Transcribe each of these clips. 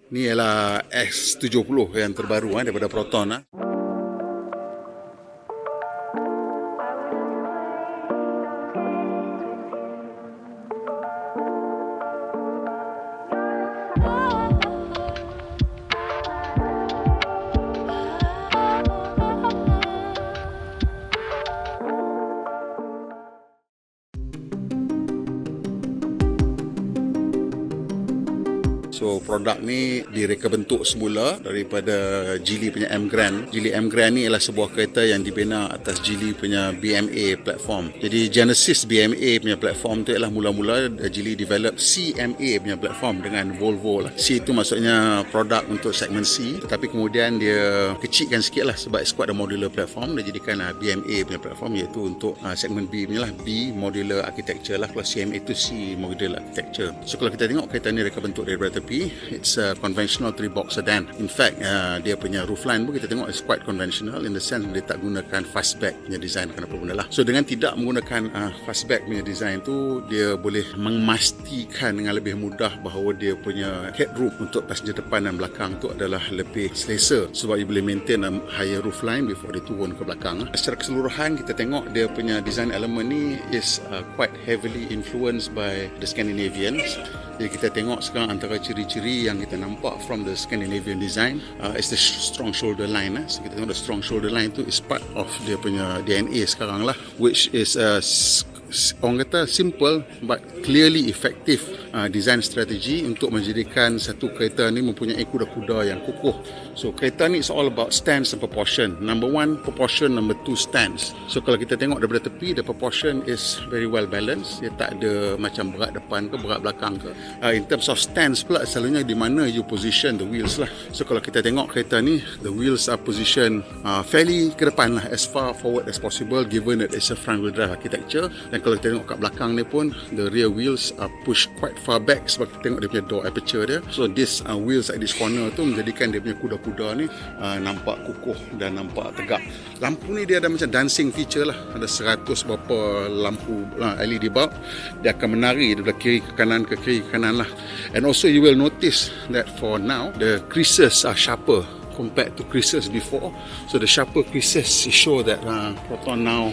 Ni ialah S70 yang terbaru daripada Proton. So produk ni direka bentuk semula daripada Geely punya M Grand. Geely M Grand ni ialah sebuah kereta yang dibina atas Geely punya BMA platform. Jadi Genesis BMA punya platform tu ialah mula-mula Geely develop CMA punya platform dengan Volvo lah. C itu maksudnya produk untuk segmen C, tetapi kemudian dia kecilkan sikit lah sebab squad ada modular platform. Dia jadikan BMA punya platform, iaitu untuk segmen B punya lah, B modular architecture lah. Kalau CMA itu C modular architecture. So kalau kita tengok kereta ni reka bentuk daripada tepi, it's a conventional 3-box sedan. In fact, dia punya roofline pun kita tengok is quite conventional in the sense dia tak gunakan fastback punya design kenapa benda lah. So dengan tidak menggunakan fastback punya design tu, dia boleh memastikan dengan lebih mudah bahawa dia punya headroom untuk passenger depan dan belakang tu adalah lebih selesa sebab dia boleh maintain a higher roofline before dia turun ke belakang. Secara keseluruhan kita tengok dia punya design element ni is quite heavily influenced by the Scandinavians. Jadi kita tengok sekarang antara ciri-ciri yang kita nampak from the Scandinavian design is the strong shoulder line. So kita tengok the strong shoulder line tu is part of dia punya DNA sekarang lah, which is orang kata simple but clearly effective design strategi untuk menjadikan satu kereta ni mempunyai kuda-kuda yang kukuh. So kereta ni is all about stance and proportion. Number one proportion, number two stance. So kalau kita tengok daripada tepi, the proportion is very well balanced. Dia tak ada macam berat depan ke berat belakang ke. In terms of stance pula, selalunya di mana you position the wheels lah. So kalau kita tengok kereta ni, the wheels are positioned fairly ke depan lah, as far forward as possible given that it's a front wheel drive architecture. Dan kalau kita tengok kat belakang ni pun, the rear wheels are pushed quite far back sebab kita tengok dia punya door aperture dia. So this wheels at this corner tu menjadikan dia punya kuda-kuda ni nampak kukuh dan nampak tegak. Lampu ni dia ada macam dancing feature lah. Ada 100 berapa lampu LED bulb. Dia akan menari daripada kiri ke kanan, ke kiri ke kanan lah. And also you will notice that for now the creases are sharper compared to creases before. So the sharper creases show that Proton now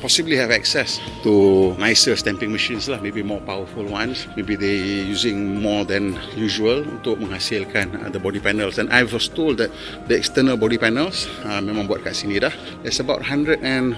possibly have access to nicer stamping machines lah, maybe more powerful ones. Maybe they using more than usual untuk menghasilkan the body panels. And I was told that the external body panels memang buat kat sini dah. There's about 140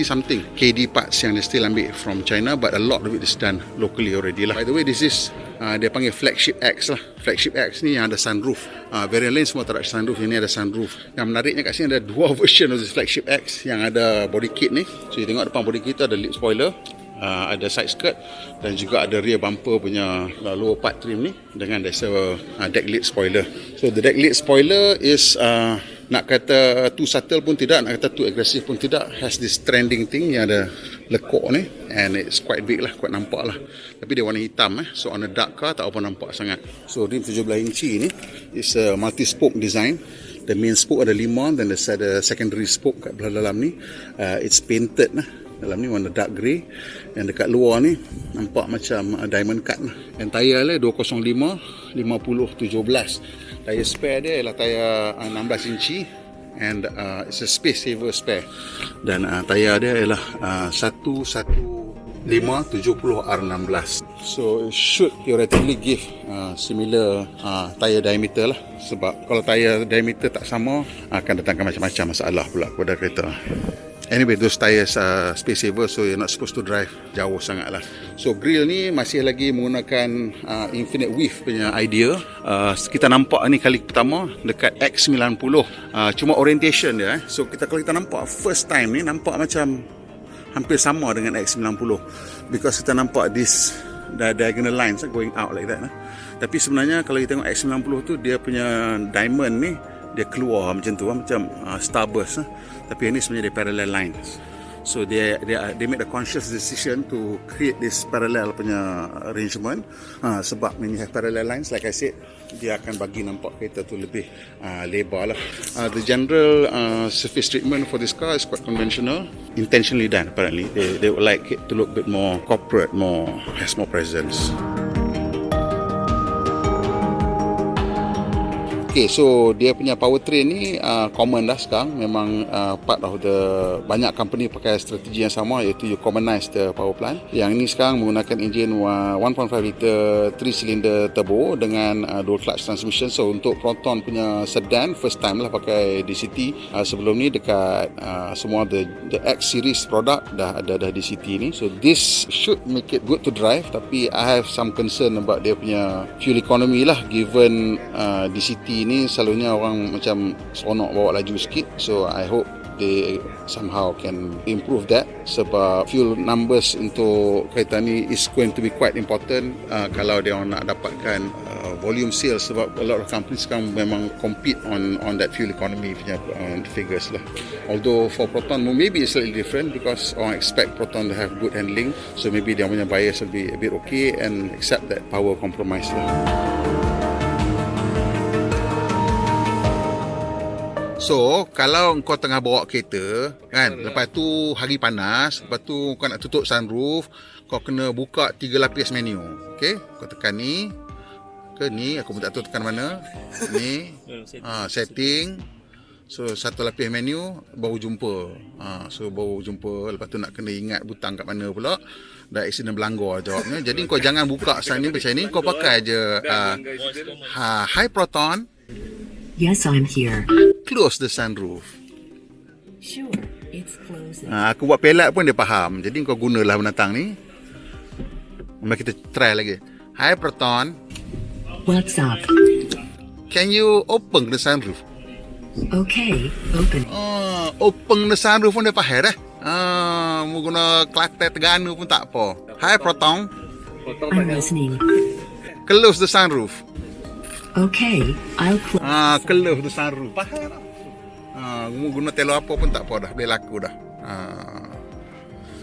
something KD parts yang they still ambil from China, but a lot of it is done locally already lah. By the way, this is dia panggil Flagship X lah. Flagship X ni yang ada sunroof. Variant lain semua tak ada sunroof, ini ada sunroof. Yang menariknya kat sini ada dua version of this Flagship X yang ada body kit ni. So you tengok depan body kit tu ada lip spoiler, ada side skirt dan juga ada rear bumper punya lower part trim ni dengan there's a deck lid spoiler. So the deck lid spoiler is nak kata too subtle pun tidak, nak kata too aggressive pun tidak. Has this trending thing yang ada lekuk ni, and it's quite big lah, quite nampak lah. Tapi dia warna hitam so on a dark car tak apa nampak sangat. So rim 17 inci ni is a multi-spoke design. The main spoke ada 5, dan ada secondary spoke kat belah dalam ni. It's painted lah. Dalam ni warna dark grey. Yang dekat luar ni nampak macam diamond cut lah. And tayar dia 205 50 17. Tayar spare dia ialah tayar 16 inci. And it's a space saver spare. Dan tayar dia ialah 115 70 R16. So it should theoretically give similar tayar diameter lah. Sebab kalau tayar diameter tak sama, akan datangkan macam-macam masalah pula pada kereta. Anyway, those tires are space saver, so you're not supposed to drive jauh sangat lah. So grill ni masih lagi menggunakan infinite width punya idea. Kita nampak ni kali pertama dekat X90. Cuma orientation dia. So kalau kita nampak first time ni, nampak macam hampir sama dengan X90, because kita nampak this diagonal lines going out like that. Tapi sebenarnya kalau kita tengok X90 tu, dia punya diamond ni dia keluar macam tu, macam starburst. Tapi ini sebenarnya dia parallel lines. So they made a conscious decision to create this parallel punya arrangement. Sebab when you have parallel lines, like I said, dia akan bagi nampak kereta tu lebih lebar lah. The general surface treatment for this car is quite conventional, intentionally done apparently. They would like it to look a bit more corporate, has more presence. Okay, so dia punya powertrain ni common dah sekarang. Memang part of the banyak company pakai strategi yang sama, iaitu you commonize the power plant. Yang ni sekarang menggunakan enjin 1.5 liter 3 cylinder turbo dengan dual clutch transmission. So untuk Proton punya sedan, first time lah pakai DCT. Sebelum ni dekat semua the X series product dah ada DCT ni. So this should make it good to drive, tapi I have some concern about dia punya fuel economy lah, given DCT ni selalunya orang macam seronok bawa laju sikit. So I hope they somehow can improve that, sebab fuel numbers untuk kereta ni is going to be quite important kalau dia orang nak dapatkan volume sales, sebab a lot of companies sekarang memang compete on that fuel economy punya figures lah. Although for Proton maybe it's slightly different, because orang expect Proton to have good handling, so maybe dia punya buyers will be a bit okay and accept that power compromise lah. So, kalau kau tengah bawa kereta, kan, lepas tu hari panas, lepas tu kau nak tutup sunroof, kau kena buka 3 lapis menu. Okay, kau tekan ni. Ke ni, aku pun tak tahu tekan mana. Ni, setting. So, satu lapis menu, baru jumpa. So, baru jumpa. Lepas tu nak kena ingat butang kat mana pula. Dah accident berlanggar jawabnya. Jadi, kau jangan buka sana macam ni. Kau pakai je Hi Proton. Yes, I'm here. Close the sunroof. Sure, it's closing. Aku buat pelat pun dia faham. Jadi kau gunalah binatang ni. Mari kita try lagi. Hi Proton. What's up? Can you open the sunroof? Okay, open. Open the sunroof pun dia faham dah. Mau guna Klatek Terengganu pun tak apa. Hi Proton. I'm listening. Close the sunroof. Okay, I'll close. Close the sunroof. Faham tak? Mau guna telur apa pun tak apa dah. Boleh laku dah.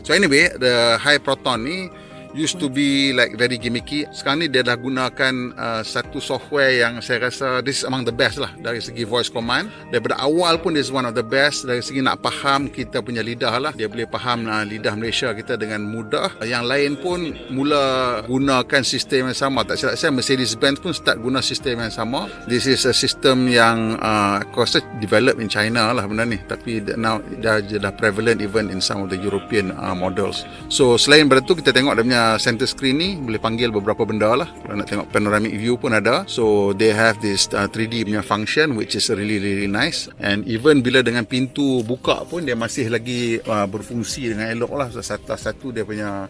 So anyway, the Hi Proton ni used to be like very gimmicky. Sekarang ni dia dah gunakan satu software yang saya rasa this is among the best lah dari segi voice command. Daripada awal pun this is one of the best. Dari segi nak faham kita punya lidah lah, dia boleh faham lidah Malaysia kita dengan mudah. Yang lain pun mula gunakan sistem yang sama. Tak silap saya, Mercedes-Benz pun start guna sistem yang sama. This is a system yang aku rasa developed in China lah benda ni, tapi now dah prevalent even in some of the European models. So selain benda tu, kita tengok dia punya center screen ni boleh panggil beberapa benda lah. Kalau nak tengok panoramic view pun ada. So they have this 3D punya function, which is really nice. And even bila dengan pintu buka pun dia masih lagi berfungsi dengan elok lah. So, satu dia punya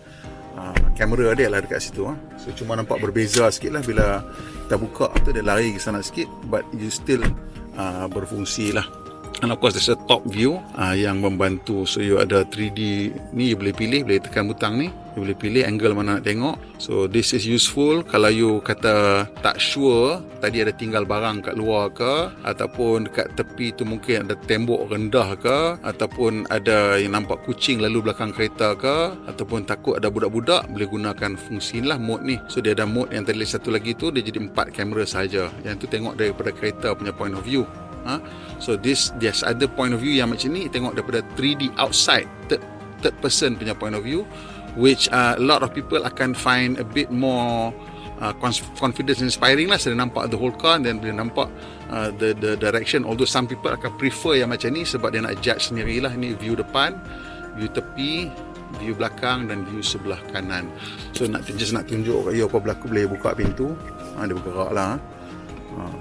kamera dia lah dekat situ. So cuma nampak berbeza sikit lah bila kita buka tu, dia lari ke sana sikit, but you still berfungsi lah. And of course there's a top view yang membantu. So you ada 3D ni, you boleh pilih, boleh tekan butang ni, you boleh pilih angle mana nak tengok. So this is useful kalau you kata tak sure tadi ada tinggal barang kat luar ke, ataupun dekat tepi tu mungkin ada tembok rendah ke, ataupun ada yang nampak kucing lalu belakang kereta ke, ataupun takut ada budak-budak, boleh gunakan fungsi lah mode ni. So dia ada mode yang tadi satu lagi tu, dia jadi 4 kamera saja. Yang tu tengok daripada kereta punya point of view. So there's other point of view yang macam ni, tengok daripada 3D outside, third person punya point of view, which a lot of people akan find a bit more confidence inspiring lah. Saya nampak the whole car dan boleh nampak the direction. Although some people akan prefer yang macam ni sebab dia nak judge sendirilah. Ni view depan, view tepi, view belakang dan view sebelah kanan. So just nak tunjuk kat you apa berlaku bila buka pintu. Dia bergerak lah.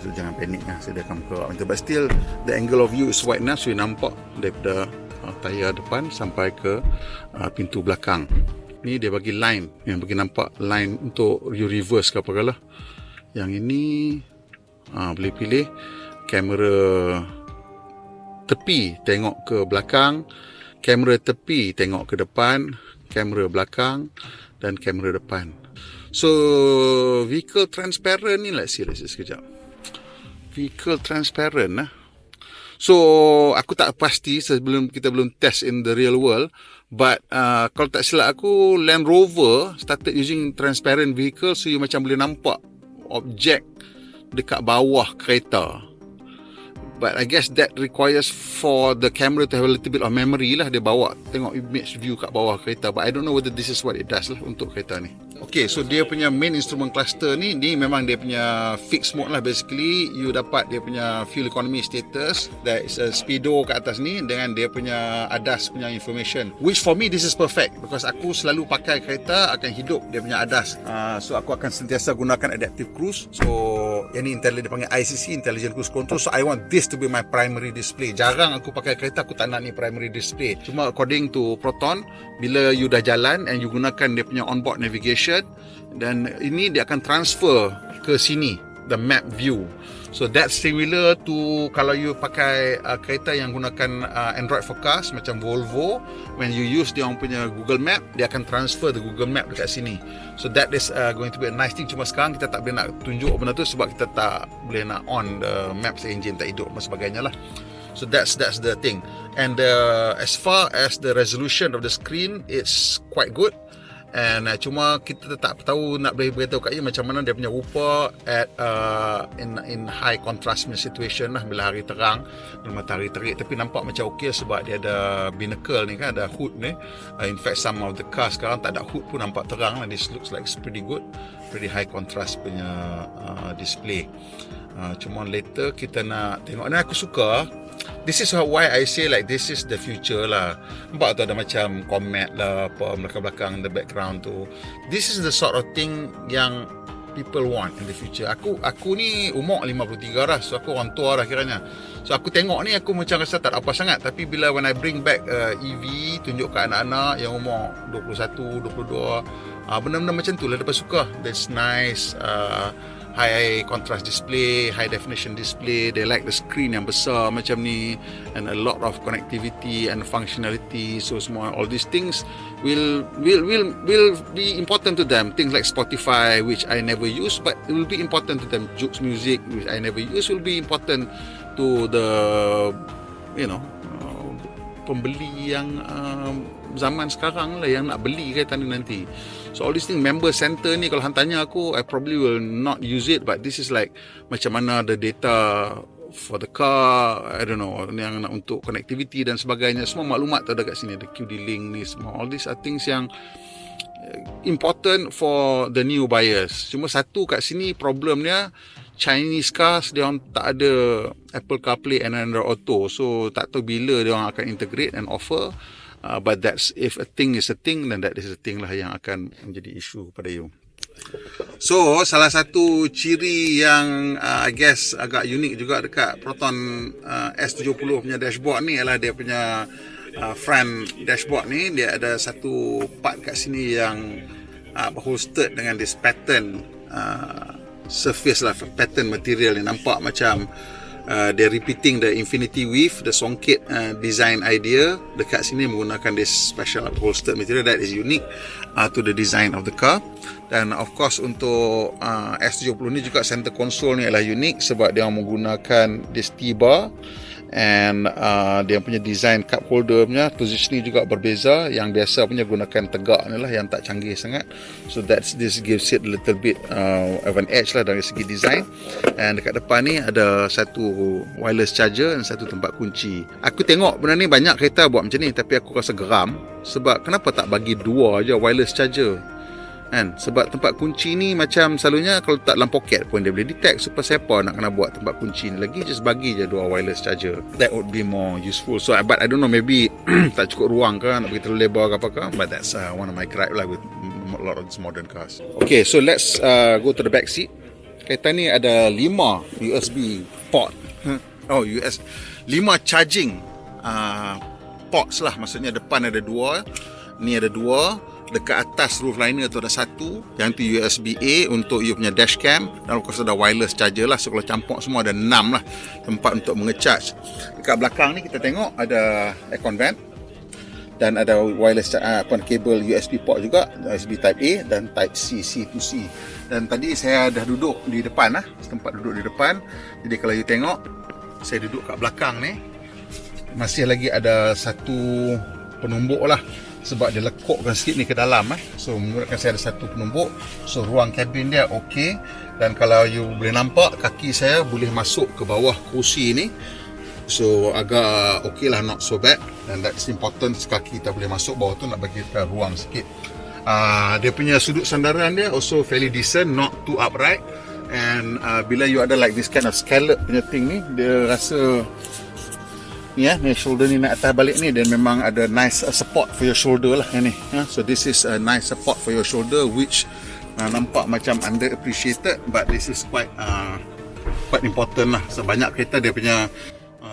So jangan panik lah, saya akan bergerak. But still the angle of view is wide enough, so you nampak daripada tayar depan sampai ke pintu belakang. Ni dia bagi line, yang bagi nampak line untuk you reverse ke apa lah. Yang ini boleh pilih kamera tepi tengok ke belakang, kamera tepi tengok ke depan, kamera belakang dan kamera depan. So vehicle transparent ni, let's see sekejap. Vehicle transparent lah. So aku tak pasti sebelum kita belum test in the real world, but kalau tak silap aku, Land Rover started using transparent vehicle, so you macam boleh nampak objek dekat bawah kereta. But I guess that requires for the camera to have a little bit of memory lah. Dia bawa tengok image view kat bawah kereta. But I don't know whether this is what it does lah untuk kereta ni. Okay, so dia punya main instrument cluster ni memang dia punya fixed mode lah. Basically, you dapat dia punya fuel economy status, there is a speedo kat atas ni dengan dia punya ADAS punya information, which for me this is perfect because aku selalu pakai kereta akan hidup dia punya ADAS. So aku akan sentiasa gunakan adaptive cruise. So yang ni dia panggil ICC, Intelligent Cruise Control. So I want this to be my primary display. Jarang aku pakai kereta aku tak nak ni primary display. Cuma according to Proton, bila you dah jalan and you gunakan dia punya onboard navigation, dan ini dia akan transfer ke sini, the map view. So that's similar to kalau you pakai kereta yang gunakan Android Forecast macam Volvo, when you use dia orang punya Google Map, dia akan transfer the Google Map dekat sini. So that is going to be a nice thing. Cuma sekarang kita tak boleh nak tunjuk benda tu sebab kita tak boleh nak on the maps engine, tak hidup dan sebagainya lah. So that's the thing. And as far as the resolution of the screen, it's quite good. And cuma kita tak tahu nak boleh beritahu kat dia macam mana dia punya rupa at in high contrast punya situation lah, bila hari terang dan matahari terik. Tapi nampak macam okey sebab dia ada binnacle ni kan, ada hood ni. In fact some of the cars sekarang tak ada hood pun nampak terang lah. This looks like it's pretty good, pretty high contrast punya display. Cuma later kita nak tengok. Dan aku suka, this is why I say like this is the future lah. Nampak tu ada macam comet lah, apa belakang-belakang the background tu. This is the sort of thing yang people want in the future. Aku ni umur 53 dah, so aku orang tua dah kiranya. So aku tengok ni aku macam rasa tak ada apa sangat, tapi bila when I bring back EV, tunjuk kat anak-anak yang umur 21, 22, benda-benda macam tu lah mereka suka. That's nice. High contrast display, high definition display. They like the screen yang besar macam ni, and a lot of connectivity and functionality. So semua all these things will be important to them. Things like Spotify, which I never use, but it will be important to them. Joox Music, which I never use, will be important to the pembeli yang zaman sekarang lah, yang nak beli kereta ni nanti. So all these things, member center ni kalau hang tanya aku, I probably will not use it, but this is like macam mana the data for the car, I don't know, yang nak untuk connectivity dan sebagainya, semua maklumat tu ada kat sini, the QD link ni semua. All these are things yang important for the new buyers. Cuma satu kat sini problemnya, Chinese cars dia orang tak ada Apple CarPlay and Android Auto, so tak tahu bila dia orang akan integrate and offer. But that's, if a thing is a thing, then that is a thing lah yang akan menjadi isu kepada you. So salah satu ciri yang I guess agak unik juga dekat Proton S70 punya dashboard ni ialah dia punya front dashboard ni, dia ada satu part kat sini yang hosted dengan this pattern surface lah, pattern material ni nampak macam they're repeating the infinity weave, the songket design idea dekat sini menggunakan this special upholstered material that is unique to the design of the car. Dan of course untuk S70 ni juga center console ni adalah unik sebab dia menggunakan this T-bar, and dia punya design cup holder punya positioning juga berbeza. Yang biasa punya gunakan tegak ni lah, yang tak canggih sangat. So this gives it a little bit of an edge lah dari segi design. And dekat depan ni ada satu wireless charger dan satu tempat kunci. Aku tengok benda ni banyak kereta buat macam ni, tapi aku rasa geram sebab kenapa tak bagi dua je wireless charger kan? Sebab tempat kunci ni macam selalunya kalau tak dalam poket pun dia boleh detect. So siapa nak kena buat tempat kunci ni lagi, just bagi je dua wireless charger. That would be more useful. So but I don't know, maybe tak cukup ruang ke, nak bagi terlalu lebar ke apa ke. But that's one of my gripe lah with a lot of these modern cars. Okay, so let's go to the back seat. Kereta ni ada 5 USB port. 5 charging ports lah. Maksudnya depan ada 2, ni ada 2. Dekat atas roofliner tu ada 1, yang tu USB-A untuk you punya dashcam, dan of course ada wireless charger lah. So kalau campur semua ada 6 lah tempat untuk mengecharge. Dekat belakang ni kita tengok ada aircon vent dan ada wireless kabel USB port juga, USB Type A dan Type C, C2C. Dan tadi saya dah duduk di depan lah, tempat duduk di depan. Jadi kalau you tengok, saya duduk kat belakang ni, masih lagi ada satu penumbuk lah, sebab dia lekukkan sikit ni ke dalam So menurutkan saya ada satu penumbuk. So ruang kabin dia okey, dan kalau you boleh nampak kaki saya boleh masuk ke bawah kerusi ni. So agak okey lah, not so bad. Dan that's important, kaki kita boleh masuk bawah tu nak bagi kita ruang sikit. Dia punya sudut sandaran dia also fairly decent, not too upright. And bila you ada like this kind of scallop punya thing ni, dia rasa ni shoulder ni naik atas balik ni, dan memang ada nice support for your shoulder lah yang ni. So this is a nice support for your shoulder, which nampak macam underappreciated, but this is quite important lah. So banyak kereta dia punya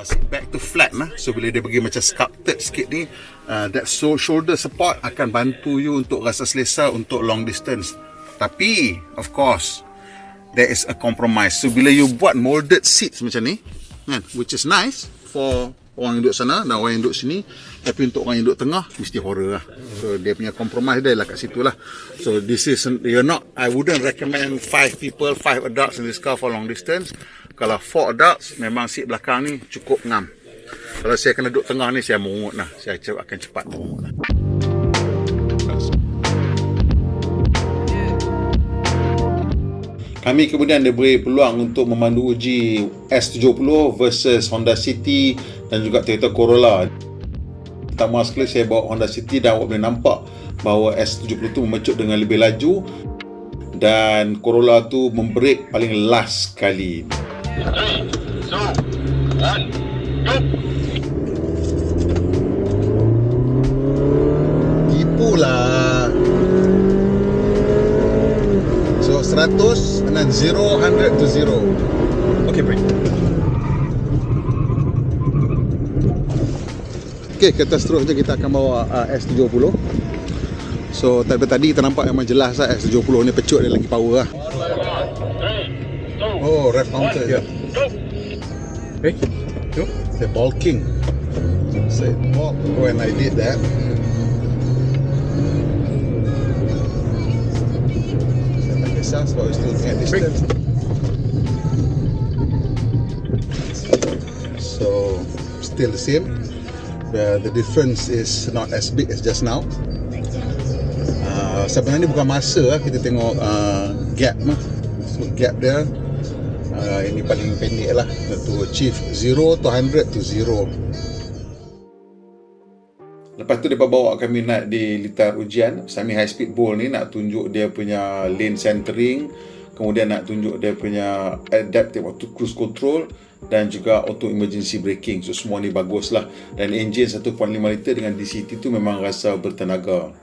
seat back tu flat lah. So bila dia bagi macam sculpted sikit ni, that shoulder support akan bantu you untuk rasa selesa untuk long distance. Tapi of course there is a compromise. So bila you buat molded seats macam ni, which is nice for orang yang duduk sana dan orang yang duduk sini, tapi untuk orang yang duduk tengah mesti horror lah. So dia punya compromise dia lah kat situ lah. So this is, I wouldn't recommend 5 people, 5 adults in this car for long distance. Kalau 4 adults, memang seat belakang ni cukup ngam. Kalau saya kena duduk tengah ni, saya mengungut lah. Saya akan cepat mengungut lah. Kami kemudian diberi peluang untuk memandu uji S70 versus Honda City dan juga Toyota Corolla. Pertama sekali saya bawa Honda City dan awak boleh nampak bahawa S70 tu memecut dengan lebih laju dan Corolla tu membrake paling last sekali. 3, 2, 1, go! Tipulah. So 100 and then 0, 100 to 0. Okay, break. Okay, kereta seterusnya kita akan bawa S70. So tadi kita nampak memang jelas lah S70 ni pecut dia lagi power lah. Oh, rev counter here. Okay, go. The bulking. So when I did that, sebab we're still looking at distance. So still the same. The difference is not as big as just now. Sebenarnya bukan masa lah kita tengok gap mah. So gap dia ini paling pendek lah, to achieve 0 to 100 to 0. Lepas tu dia bawa kami naik di litar ujian semi high speed bowl ni, nak tunjuk dia punya lane centering, kemudian nak tunjuk dia punya adaptive auto cruise control dan juga auto emergency braking. So semua ni bagus lah, dan engine 1.5 liter dengan DCT tu memang rasa bertenaga.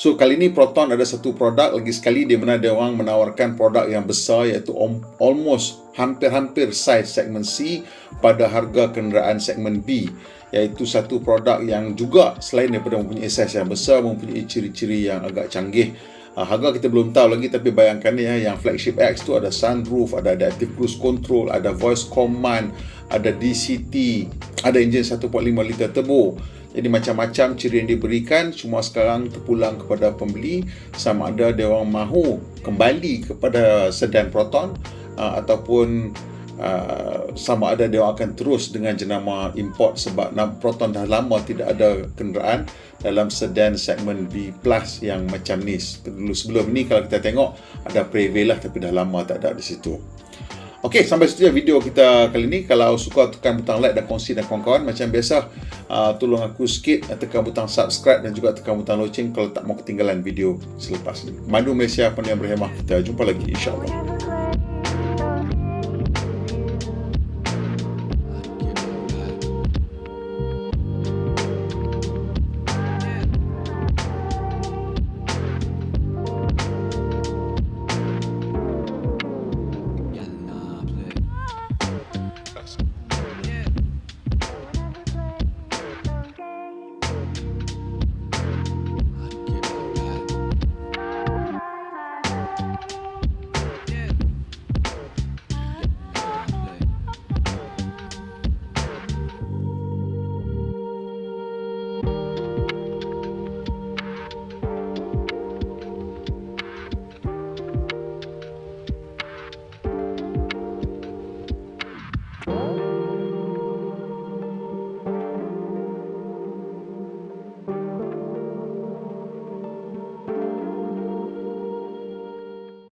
So kali ni Proton ada satu produk lagi sekali, di mana dia orang menawarkan produk yang besar, iaitu almost hampir-hampir size segmen C pada harga kenderaan segmen B, iaitu satu produk yang juga selain daripada mempunyai size yang besar, mempunyai ciri-ciri yang agak canggih. Harga kita belum tahu lagi, tapi bayangkan ya, yang flagship X tu ada sunroof, ada adaptive cruise control, ada voice command, ada DCT, ada enjin 1.5 liter turbo. Jadi macam-macam ciri yang diberikan, cuma sekarang terpulang kepada pembeli sama ada dia orang mahu kembali kepada sedan Proton ataupun sama ada dia akan terus dengan jenama import, sebab Proton dah lama tidak ada kenderaan dalam sedan segmen B plus yang macam ni. Dulu sebelum ni kalau kita tengok ada Prevail lah, tapi dah lama tak ada di situ. Okey, sampai situ je video kita kali ni. Kalau suka, tekan butang like dan kongsi dengan kawan-kawan. Macam biasa, tolong aku sikit tekan butang subscribe dan juga tekan butang loceng kalau tak mau ketinggalan video selepas ni. Mandu Malaysia, Pendiam Berhemah. Kita jumpa lagi, insyaAllah.